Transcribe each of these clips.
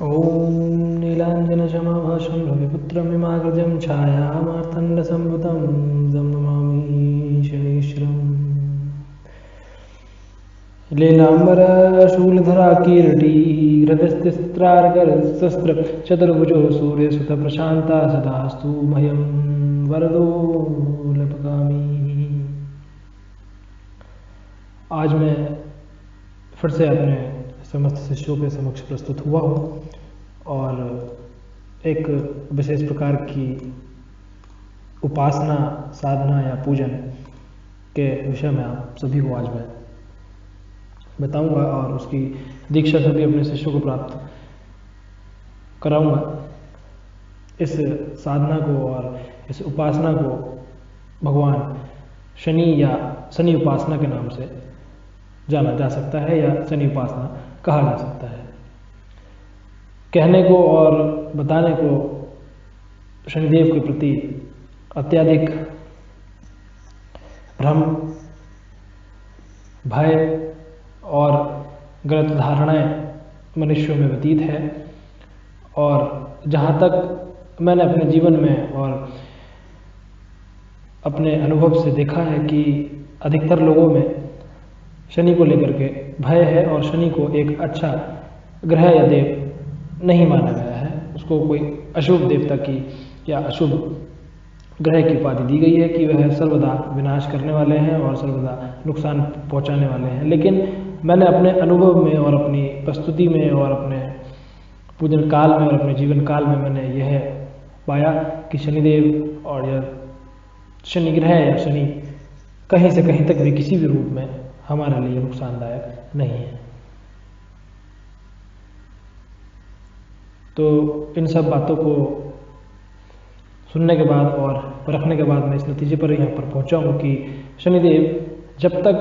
ॐ नीलाञ्जनशमाभासं रविपुत्रमिमाग्रजं छायामार्तण्डसम्भुतं तं नमामि शनेश्वरम्। लीलाम्बरशूलधराकीर्ति रजस्तिस्त्रार्कशस्त्र चतुर्भुजो सूर्यसुतप्रशान्ता सदास्तु मह्यं वरदो लपकामि। आज मैं फिर से अपने समस्त शिष्यों के समक्ष प्रस्तुत हुआ हूँ और एक विशेष प्रकार की उपासना, साधना या पूजन के विषय में आप सभी को आज मैं बताऊंगा और उसकी दीक्षा सभी अपने शिष्यों को प्राप्त कराऊंगा। इस साधना को और इस उपासना को भगवान शनि या शनि उपासना के नाम से जाना जा सकता है या शनि उपासना कहा जा सकता है। कहने को और बताने को शनिदेव के प्रति अत्यधिक भ्रम, भय और गलत धारणाएं मनुष्यों में व्यतीत है। और जहाँ तक मैंने अपने जीवन में और अपने अनुभव से देखा है कि अधिकतर लोगों में शनि को लेकर के भय है और शनि को एक अच्छा ग्रह या देव नहीं माना गया है। उसको कोई अशुभ देवता की या अशुभ ग्रह की उपाधि दी गई है कि वह सर्वदा विनाश करने वाले हैं और सर्वदा नुकसान पहुंचाने वाले हैं। लेकिन मैंने अपने अनुभव में और अपनी प्रस्तुति में और अपने पूजन काल में और अपने जीवन काल में मैंने यह पाया कि शनिदेव और यह शनि ग्रह या शनि कहीं से कहीं तक भी किसी भी रूप में हमारे लिए नुकसानदायक नहीं है। तो इन सब बातों को सुनने के बाद और परखने के बाद मैं इस नतीजे पर यहाँ पर पहुँचा हूँ कि शनिदेव जब तक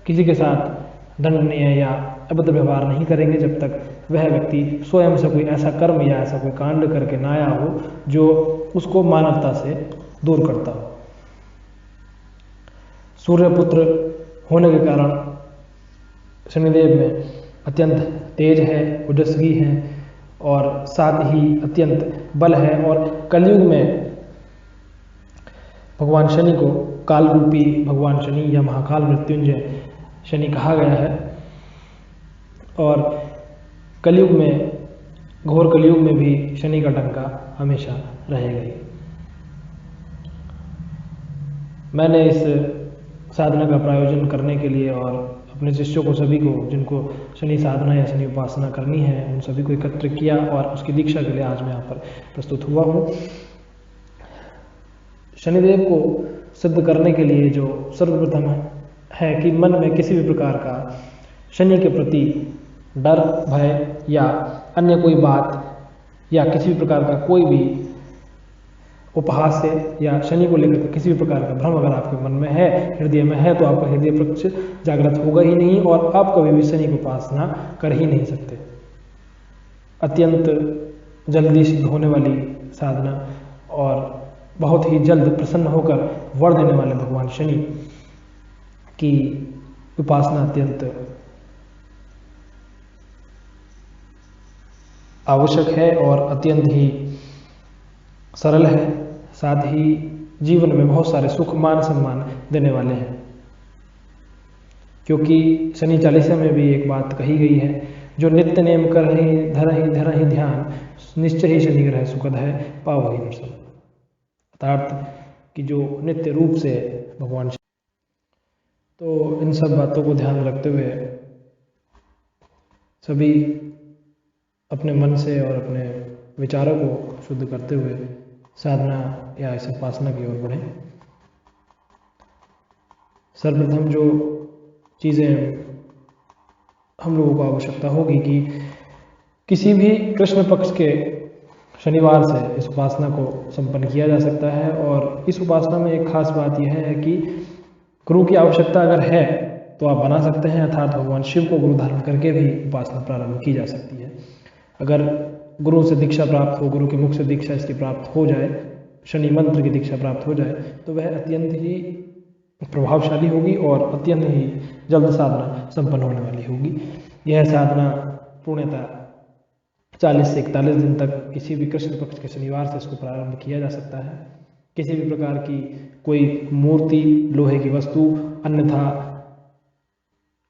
किसी के साथ दंडनीय या अभद्र व्यवहार नहीं करेंगे, जब तक वह व्यक्ति स्वयं से कोई ऐसा कर्म या ऐसा कोई कांड करके ना आया हो जो उसको मानवता से दूर करता हो। सूर्यपुत्र होने के कारण शनिदेव में अत्यंत तेज है, ओजस्वी है और साथ ही अत्यंत बल है। और कलयुग में भगवान शनि को काल रूपी भगवान शनि या महाकाल मृत्युंजय शनि कहा गया है। और कलयुग में, घोर कलयुग में भी शनि का डंका हमेशा रहेगा ही। मैंने इस साधना का प्रायोजन करने के लिए और अपने शिष्यों को, सभी को जिनको शनि साधना या शनि उपासना करनी है, उन सभी को एकत्र किया और उसकी दीक्षा के लिए आज मैं यहाँ पर प्रस्तुत हुआ हूँ। शनिदेव को सिद्ध करने के लिए जो सर्वप्रथम है कि मन में किसी भी प्रकार का शनि के प्रति डर, भय या अन्य कोई बात या किसी भी प्रकार का कोई भी उपहास है या शनि को लेकर किसी भी प्रकार का भ्रम अगर आपके मन में है, हृदय में है, तो आपका हृदय पक्ष जागृत होगा ही नहीं और आप कभी भी शनि की उपासना कर ही नहीं सकते। अत्यंत जल्दी सिद्ध होने वाली साधना और बहुत ही जल्द प्रसन्न होकर वर देने वाले भगवान शनि की उपासना अत्यंत आवश्यक है और अत्यंत ही सरल है। साथ ही जीवन में बहुत सारे सुख, मान, सम्मान देने वाले हैं। क्योंकि शनि चालीसा में भी एक बात कही गई है, जो नित्य नेम कर धर ही ध्यान, निश्चय ही शनि ग्रह सुखद है, पाव ही नृसम। अर्थात कि जो नित्य रूप से भगवान। तो इन सब बातों को ध्यान में रखते हुए सभी अपने मन से और अपने विचारों को शुद्ध करते हुए साधना या इस उपासना की ओर बढ़ें। सर्वप्रथम जो चीज़ें हम लोगों को आवश्यकता होगी कि किसी भी कृष्ण पक्ष के शनिवार से इस उपासना को संपन्न किया जा सकता है। और इस उपासना में एक खास बात यह है कि गुरु की आवश्यकता अगर है तो आप बना सकते हैं, अर्थात भगवान शिव को गुरु धारण करके भी उपासना प्रारंभ की जा सकती है। अगर गुरु से दीक्षा प्राप्त हो, गुरु के मुख से दीक्षा इसकी प्राप्त हो जाए, शनि मंत्र की दीक्षा प्राप्त हो जाए, तो वह अत्यंत ही प्रभावशाली होगी और अत्यंत ही जल्द साधना संपन्न होने वाली होगी। यह साधना पूर्णतः 40 से 41 दिन तक किसी भी कृष्ण पक्ष के शनिवार से इसको प्रारंभ किया जा सकता है। किसी भी प्रकार की कोई मूर्ति, लोहे की वस्तु, अन्यथा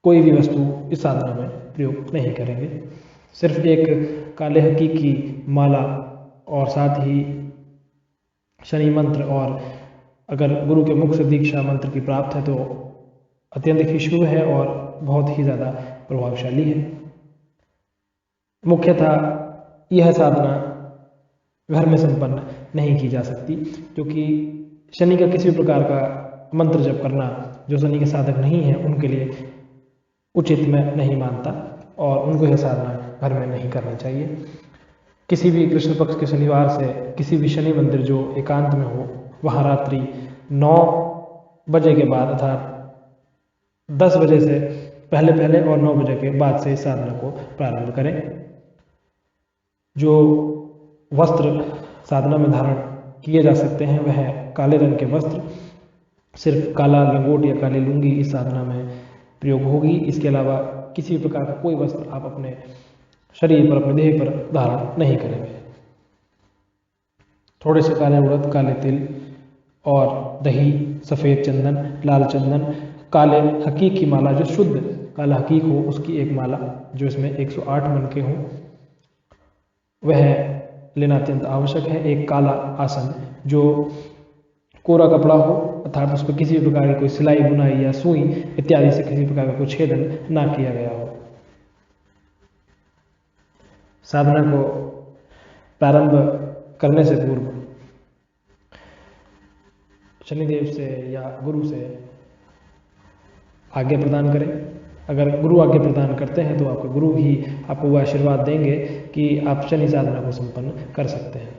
कोई भी वस्तु इस साधना में प्रयोग नहीं करेंगे। सिर्फ एक काले हकी की माला और साथ ही शनि मंत्र, और अगर गुरु के मुख से दीक्षा मंत्र की प्राप्त है तो अत्यंत ही शुभ है और बहुत ही ज़्यादा प्रभावशाली है। मुख्यतः यह साधना घर में संपन्न नहीं की जा सकती, क्योंकि शनि का किसी भी प्रकार का मंत्र जप करना जो शनि के साधक नहीं है उनके लिए उचित मैं नहीं मानता, और उनको यह साधना घर में नहीं करनी चाहिए। किसी भी कृष्ण पक्ष के शनिवार से किसी भी शनि मंदिर जो एकांत में हो, वहाँ रात्रि 9 बजे के बाद अर्थात 10 बजे से पहले और 9 बजे के बाद से इस साधना को प्रारंभ करें। जो वस्त्र साधना में धारण किए जा सकते हैं वह काले रंग के वस्त्र, सिर्फ काला लंगोट या काली लुंगी इस साधना में प्रयोग होगी। इसके अलावा किसी प्रकार का कोई वस्त्र आप अपने शरीर पर, अपने देह पर धारण नहीं करेंगे। थोड़े से काले उड़द, काले तिल और दही, सफ़ेद चंदन, लाल चंदन, काले हकीक की माला जो शुद्ध काला हकीक हो उसकी एक माला जो इसमें 108 मन के हों वह लेना अत्यंत आवश्यक है। एक काला आसन जो कोरा कपड़ा हो, अर्थात उस पर किसी भी प्रकार की कोई सिलाई बुनाई या सुई इत्यादि से किसी प्रकार का कोई छेदन ना किया गया हो। साधना को प्रारंभ करने से पूर्व शनिदेव से या गुरु से आज्ञा प्रदान करें। अगर गुरु आज्ञा प्रदान करते हैं तो आपके गुरु ही आपको वह आशीर्वाद देंगे कि आप शनि साधना को संपन्न कर सकते हैं।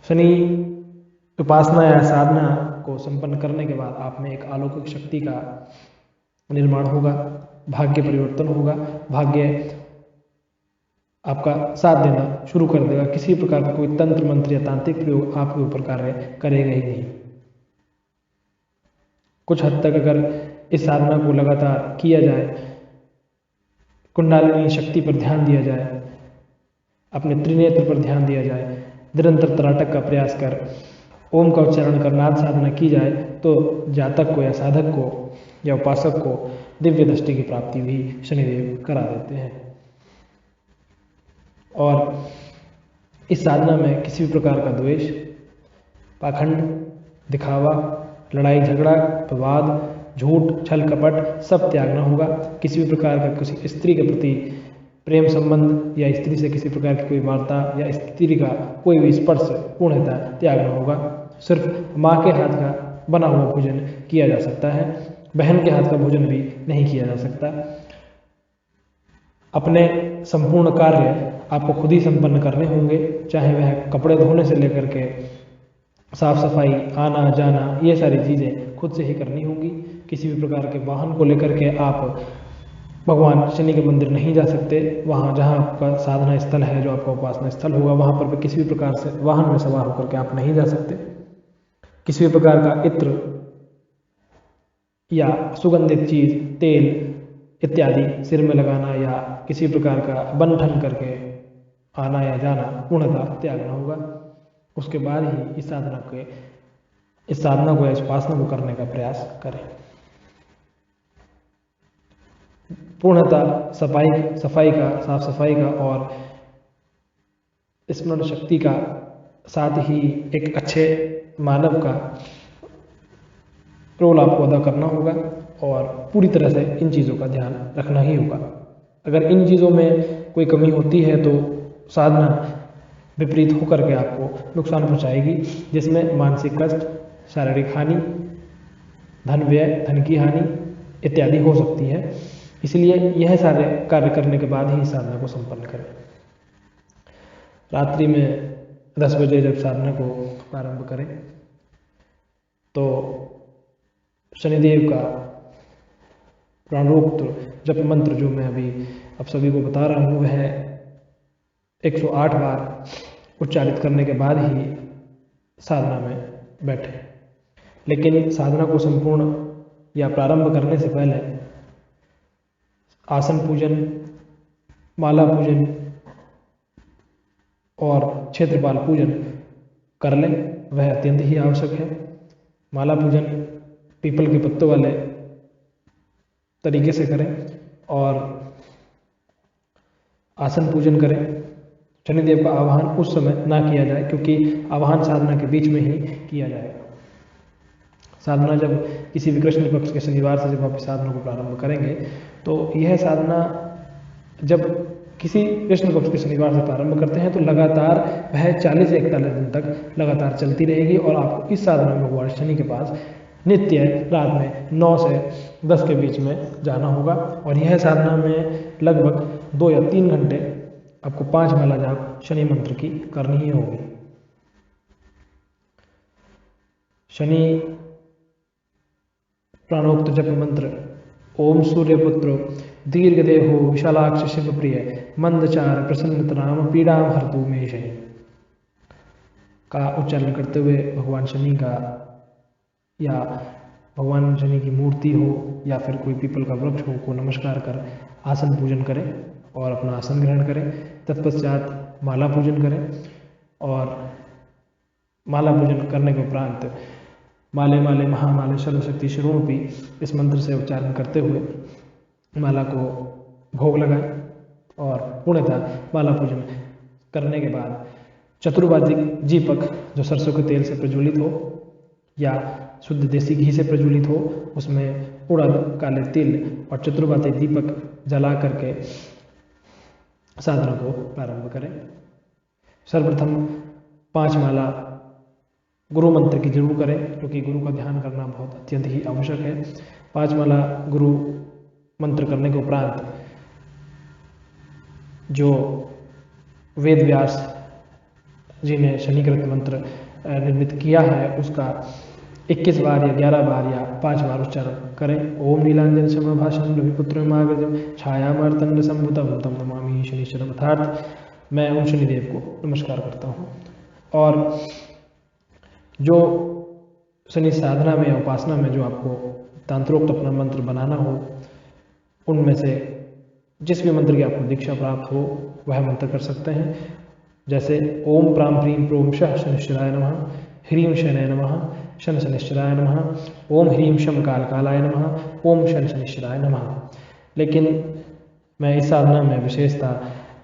शनि उपासना या साधना को संपन्न करने के बाद आप में एक अलौकिक शक्ति का निर्माण होगा, भाग्य परिवर्तन होगा, भाग्य आपका साथ देना शुरू कर देगा। किसी प्रकार का कोई तंत्र मंत्र या तांत्रिक प्रयोग आपके ऊपर कार्य करेगा ही नहीं। कुछ हद तक अगर इस साधना को लगातार किया जाए, कुंडलिनी शक्ति पर ध्यान दिया जाए, अपने त्रिनेत्र पर ध्यान दिया जाए, निरंतर तराटक का प्रयास कर ओम का उच्चारण कर नाद साधना की जाए तो जातक को या साधक को या उपासक को दिव्य दृष्टि की प्राप्ति भी शनिदेव करा देते हैं। और इस साधना में किसी भी प्रकार का द्वेष, पाखंड, दिखावा, लड़ाई झगड़ा, विवाद, झूठ, छल कपट सब त्यागना होगा। किसी भी प्रकार का किसी स्त्री के प्रति प्रेम संबंध या स्त्री से किसी प्रकार की कोई वार्ता या स्त्री का कोई भी स्पर्श पूर्णतः त्यागना होगा। सिर्फ माँ के हाथ का बना हुआ भोजन किया जा सकता है, बहन के हाथ का भोजन भी नहीं किया जा सकता। अपने संपूर्ण कार्य आपको खुद ही संपन्न करने होंगे, चाहे वह कपड़े धोने से लेकर के साफ सफाई, आना जाना, ये सारी चीज़ें खुद से ही करनी होंगी। किसी भी प्रकार के वाहन को लेकर के आप भगवान शनि के मंदिर नहीं जा सकते। वहाँ जहाँ आपका साधना स्थल है, जो आपका उपासना स्थल होगा, वहाँ पर भी किसी भी प्रकार से वाहन में सवार होकर के आप नहीं जा सकते। किसी भी प्रकार का इत्र या सुगंधित चीज, तेल इत्यादि सिर में लगाना या किसी प्रकार का बंधन करके आना या जाना पूर्णतः त्यागना होगा। उसके बाद ही इस साधना को या इस उपासना को करने का प्रयास करें। पूर्णतः सफाई का, साफ सफाई का और स्मरण शक्ति का, साथ ही एक अच्छे मानव का रोल आपको अदा करना होगा और पूरी तरह से इन चीज़ों का ध्यान रखना ही होगा। अगर इन चीज़ों में कोई कमी होती है तो साधना विपरीत होकर के आपको नुकसान पहुंचाएगी, जिसमें मानसिक कष्ट, शारीरिक हानि, धन व्यय, धन की हानि इत्यादि हो सकती है। इसलिए यह सारे कार्य करने के बाद ही साधना को संपन्न करें। रात्रि में 10 बजे जब साधना को प्रारंभ करें तो शनिदेव का प्राणोक्त जप मंत्र जो मैं अभी आप सभी को बता रहा हूँ वह 108 बार उच्चारित करने के बाद ही साधना में बैठे। लेकिन साधना को संपूर्ण या प्रारंभ करने से पहले आसन पूजन, माला पूजन और क्षेत्रपाल पूजन कर लें, वह अत्यंत ही आवश्यक है। माला पूजन पीपल के पत्तों वाले तरीके से करें और आसन पूजन करें। शनिदेव का आवाहन उस समय ना किया जाए, क्योंकि आवाहन साधना के बीच में ही किया जाएगा। साधना जब किसी भी कृष्ण पक्ष के शनिवार से जब आप साधना को प्रारंभ करेंगे, तो यह साधना जब किसी कृष्ण पक्ष के शनिवार से प्रारंभ करते हैं तो लगातार वह 40 से 41 दिन तक लगातार चलती रहेगी और आपको इस साधना में भगवान शनि के पास नित्य रात में 9 से 10 के बीच में जाना होगा। और यह साधना में लगभग 2 या 3 घंटे आपको 5 माला जाप शनि मंत्र की करनी ही होगी। शनि प्राणोक्त जप मंत्र ओम सूर्यपुत्रो दीर्घदेहो विशालाक्ष शिवप्रिय मंदचार प्रसन्नतराम पीड़ाम हरतु मे शनि का उच्चारण करते हुए भगवान शनि का या भगवान शनि की मूर्ति हो या फिर कोई पीपल का वृक्ष हो को नमस्कार कर आसन पूजन करें और अपना आसन ग्रहण करें। तत्पश्चात माला पूजन करें और माला पूजन करने के उपरांत माले माले महामाले सर्वशक्ति शिरोपी इस मंत्र से उच्चारण करते हुए माला को भोग लगाएं और पूर्णतः माला पूजन करने के बाद चतुर्वादिक दीपक जो सरसों के तेल से प्रज्वलित हो या शुद्ध देसी घी से प्रज्वलित हो, उसमें उड़द, काले तिल और चतुर्वादिक दीपक जला करके साधना को प्रारंभ करें। सर्वप्रथम 5 माला गुरु मंत्र की जरूर करें, क्योंकि गुरु का ध्यान करना बहुत अत्यंत ही आवश्यक है। 5 माला गुरु मंत्र करने के उपरांत जो वेद व्यास जी ने शनिकृत मंत्र निर्मित किया है उसका 21 बार या 11 बार या 5 बार उच्चारण करें। ओम नीलांजन समभाषण रविपुत्र मार्गजम छायामार्तंड संभुतम तम नमामि शनिश्चरम। अर्थात मैं उन शनिदेव को नमस्कार करता हूँ। और जो शनि साधना में या उपासना में जो आपको तंत्रोक्त अपना मंत्र बनाना हो, उनमें से जिस भी मंत्र की आपको दीक्षा प्राप्त हो वह मंत्र कर सकते हैं। जैसे ओम प्राम ह्रीं प्रोम शः शनिश्चराय नमः, ह्रीं शनय नमः, शन शनिश्चराय नमः, ओम ह्रीं शम काल कालाय नमः, ओम शन शनिश्चराय नमः। लेकिन मैं इस साधना में विशेषता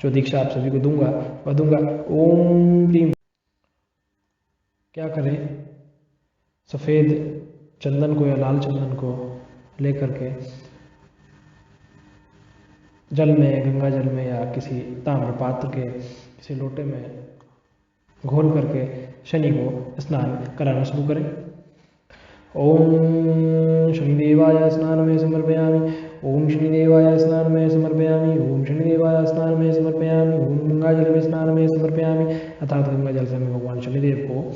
जो दीक्षा आप सभी को दूंगा वह दूंगा ओम ह्रीं। क्या करें, सफ़ेद चंदन को या लाल चंदन को लेकर के जल में, गंगा जल में या किसी ताम्र पात्र के किसी लोटे में घोल करके शनि को स्नान कराना शुरू करें। ओम शनिदेवाय स्नानमय समर्पयामि, ओम शनिदेवाय स्नानमय समर्पयामि, ओम शनिदेवाय स्नानमय समर्पयामि, ओम गंगा जल में स्नानमय समर्पयामि। अर्थात गंगा जल से हमें भगवान शनिदेव को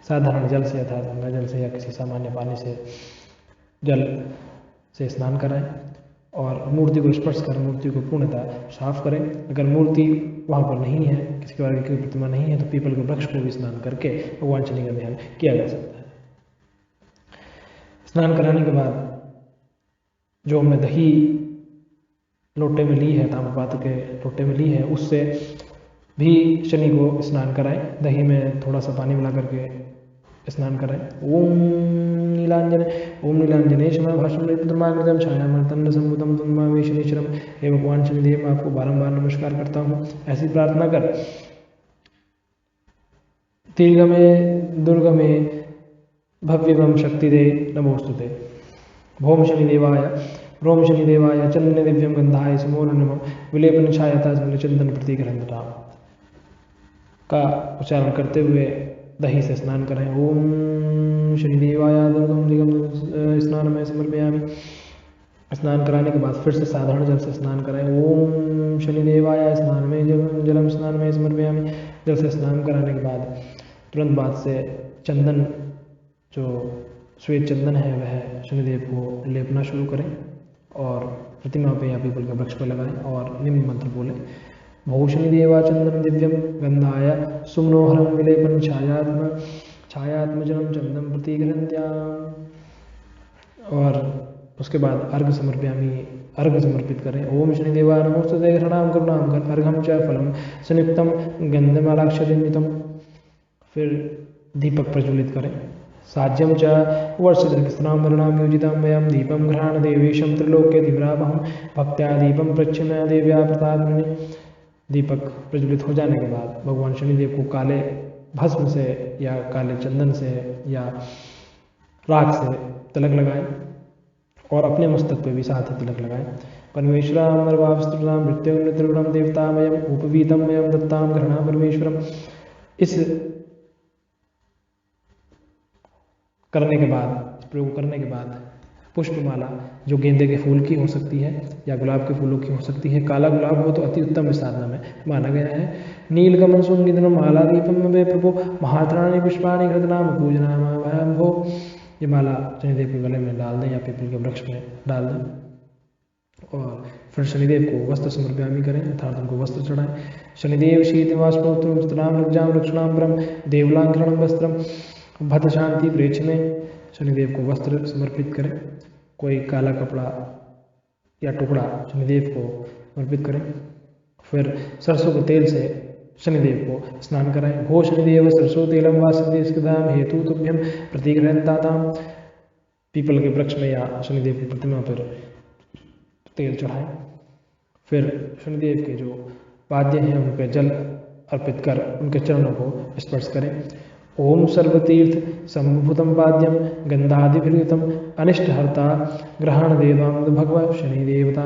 साधारण जल से अर्थात गंगा जल से या किसी सामान्य पानी से जल से स्नान कराएं और मूर्ति को स्पर्श कर मूर्ति को पूर्णतः साफ करें। अगर मूर्ति वहाँ पर नहीं है, किसी प्रकार की प्रतिमा नहीं है, तो पीपल के वृक्ष को भी स्नान करके भगवान शनि का ध्यान किया जा सकता है। स्नान कराने के बाद जो हमने दही लोटे में ली है, ताम्रपात्र के लोटे में ली है, उससे भी शनि को स्नान कराएं। दही में थोड़ा सा पानी मिला करके स्नान कराएं। ओम नीलांजने शम भाषण पुत्रमाग्रजम छायामर्तंड संभुतम तम नमामि शनिश्चरम। हे भगवान शनिदेव, मैं आपको बारंबार नमस्कार करता हूँ। ऐसी प्रार्थना कर दीर्घमे दुर्गमे भव्यवम शक्ति दे नमोस्तुते। भोम शनिदेवाय रोम शनिदेवाय चंदन दिव्यम गंधाय समोर नमः विलेपन छायता चंदन प्रतिग्रहणता का उच्चारण करते हुए दही से स्नान करें। ओम शनिदेवाय दुर्गम दिगम स्नान में समर्पयामि। स्नान कराने के बाद फिर से साधारण जल से स्नान करें। ओम शनिदेवाय स्नान में जलम स्नान में समर्पयामि। जल से स्नान कराने के बाद तुरंत बाद से चंदन जो श्वेत चंदन है वह शनिदेव को लेपना शुरू करें और प्रतिमा पे या पीपल के वृक्ष पर लगाएं और निम्न मंत्र बोलें। भो शनिदेवा चंदन दिव्यम गंधाय सुमनोहरम विलेपन छायात्मजनम चंदन प्रतिगृहत्याम। और उसके बाद अर्घ समर्पित करें। ओम शनिदेवाय नमोस्तुते घृणाम करुणाम अर्घम च फलम संयुक्तम गंधमालाक्षरिन्वितम। फिर दीपक प्रज्वलित करें। साज्यम च वर्षदर्शनाम वरुणाम योजितम वयम दीपम घ्राण देवेशम त्रिलोक्य दिव्रावहम भक्त्या दीपम प्रच्छन्न देव्या प्रसाद। दीपक प्रज्वलित हो जाने के बाद भगवान शनिदेव को काले भस्म से या काले चंदन से या राख से तिलक लगाएं और अपने मस्तक पे भी साथ ही तिलक लगाएं। परमेश्वराम नरवावस्त्रनाम मृत्युं त्रिगुणम देवतामयम उपवीतमयम दत्ताम घृणा परमेश्वरम। इस प्रयोग करने के बाद पुष्पमाला जो गेंदे के फूल की हो सकती है या गुलाब के फूलों की हो सकती है, काला गुलाब हो तो अति उत्तम इस साधना में माना गया है। नीलकमल सुंगितम माला दीपम वे प्रभु महात्राणी पुष्पाणि घृतनाम पूजनाम भयम भो। ये माला शनिदेव के गले में डाल दें या पीपल के वृक्ष में डाल दें और फिर शनिदेव को वस्त्र समर्पयामि करें, अर्थात उनको वस्त्र चढ़ाएं। शनिदेव शीतवास्मोत्रम चित्राम लज्जाम लक्षणाम ब्रह्म देवलांघ्रणम वस्त्रम भद्र शांति प्रेक्षणे। शनिदेव को वस्त्र समर्पित करें, कोई काला कपड़ा या टुकड़ा शनिदेव को समर्पित करें। फिर सरसों के तेल से शनिदेव को स्नान कराएं। भो शनिदेव सरसों तेलम वासुदेव हेतु तुभ्यम प्रतिग्रहताताम। पीपल के वृक्ष में या शनिदेव की प्रतिमा पर तेल चढ़ाएं। फिर शनिदेव के जो पाद्य हैं उन पर जल अर्पित कर उनके चरणों को स्पर्श करें। ओम सर्वतीर्थ संभूतम पाद्यम गंधादिभिर्युतम अनिष्टहर्ता ग्रहण देवाम भगवत शनि देवता।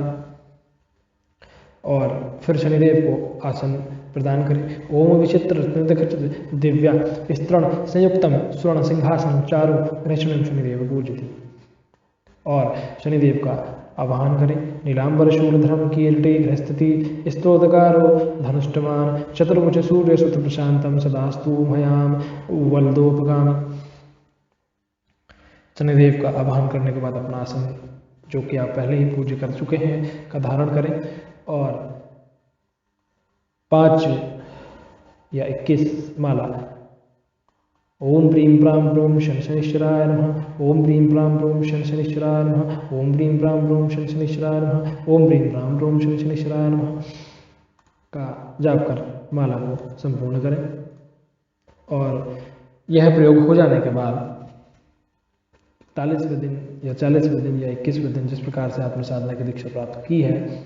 और फिर शनिदेव को आसन प्रदान करें। ओम विचित्र रत्नखचित दिव्या विस्तृण संयुक्तम स्वर्ण सिंहासन चारु रचनम शनिदेव पूजति। और शनिदेव का आवाहन करें। नीलांबर शूलधरम कीर्ति गृहस्थिति स्तोत्रकारो धनुष्टमान चतुर्भुज सूर्य सुत प्रशांतम सदास्तु मयाम वल्दोपगामी। शनिदेव का आवाहन करने के बाद अपना आसन जो कि आप पहले ही पूजा कर चुके हैं का धारण करें और 5 या 21 माला ओम प्रीम प्राम प्रोम शन शनिश्चराय नमः। ओम प्रीम प्राम प्रोम शन शनिश्चराय नमः। ओम प्रीम प्राम प्रोम शन शनिश्चराय नमः। ओम प्रीम प्राम प्रोम शन शनिश्चराय नमः का जाप कर माला को संपूर्ण करें। और यह प्रयोग हो जाने के बाद 41वें दिन या 40वें दिन या 21वें दिन जिस प्रकार से आपने साधना की दीक्षा प्राप्त की है,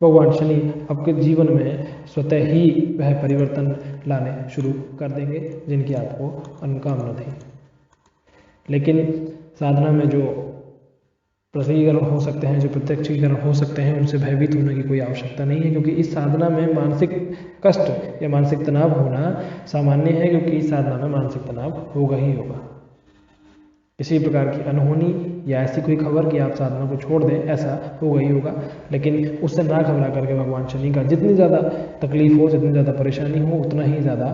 भगवान शनि आपके जीवन में स्वतः ही वह परिवर्तन लाने शुरू कर देंगे जिनकी आपको अनुकामना थी। लेकिन साधना में जो प्रतीकरण हो सकते हैं, जो प्रत्यक्षीकरण हो सकते हैं, उनसे भयभीत होने की कोई आवश्यकता नहीं है, क्योंकि इस साधना में मानसिक कष्ट या मानसिक तनाव होना सामान्य है, क्योंकि इस साधना में मानसिक तनाव होगा ही होगा। किसी प्रकार की अनहोनी या ऐसी कोई खबर कि आप साधना को छोड़ दें, ऐसा होगा ही होगा। लेकिन उससे ना घबरा करके भगवान शनि का जितनी ज़्यादा तकलीफ हो, जितनी ज़्यादा परेशानी हो, उतना ही ज़्यादा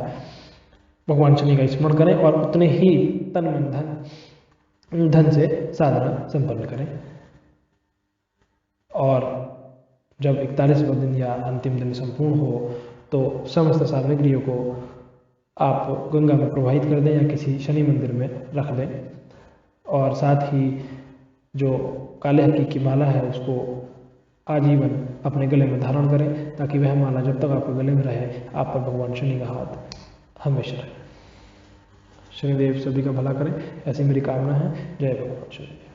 भगवान शनि का स्मरण करें और उतने ही तन मन धन से साधना संपन्न करें। और जब 41वां दिन या अंतिम दिन संपूर्ण हो तो समस्त सामग्रियों को आप गंगा में प्रवाहित कर दें या किसी शनि मंदिर में रख दें। और साथ ही जो काले हकी की माला है उसको आजीवन अपने गले में धारण करें, ताकि वह माला जब तक आपके गले में रहे आप पर भगवान शनि का हाथ हमेशा रहे। शनिदेव सभी का भला करें, ऐसी मेरी कामना है। जय भगवान शनि।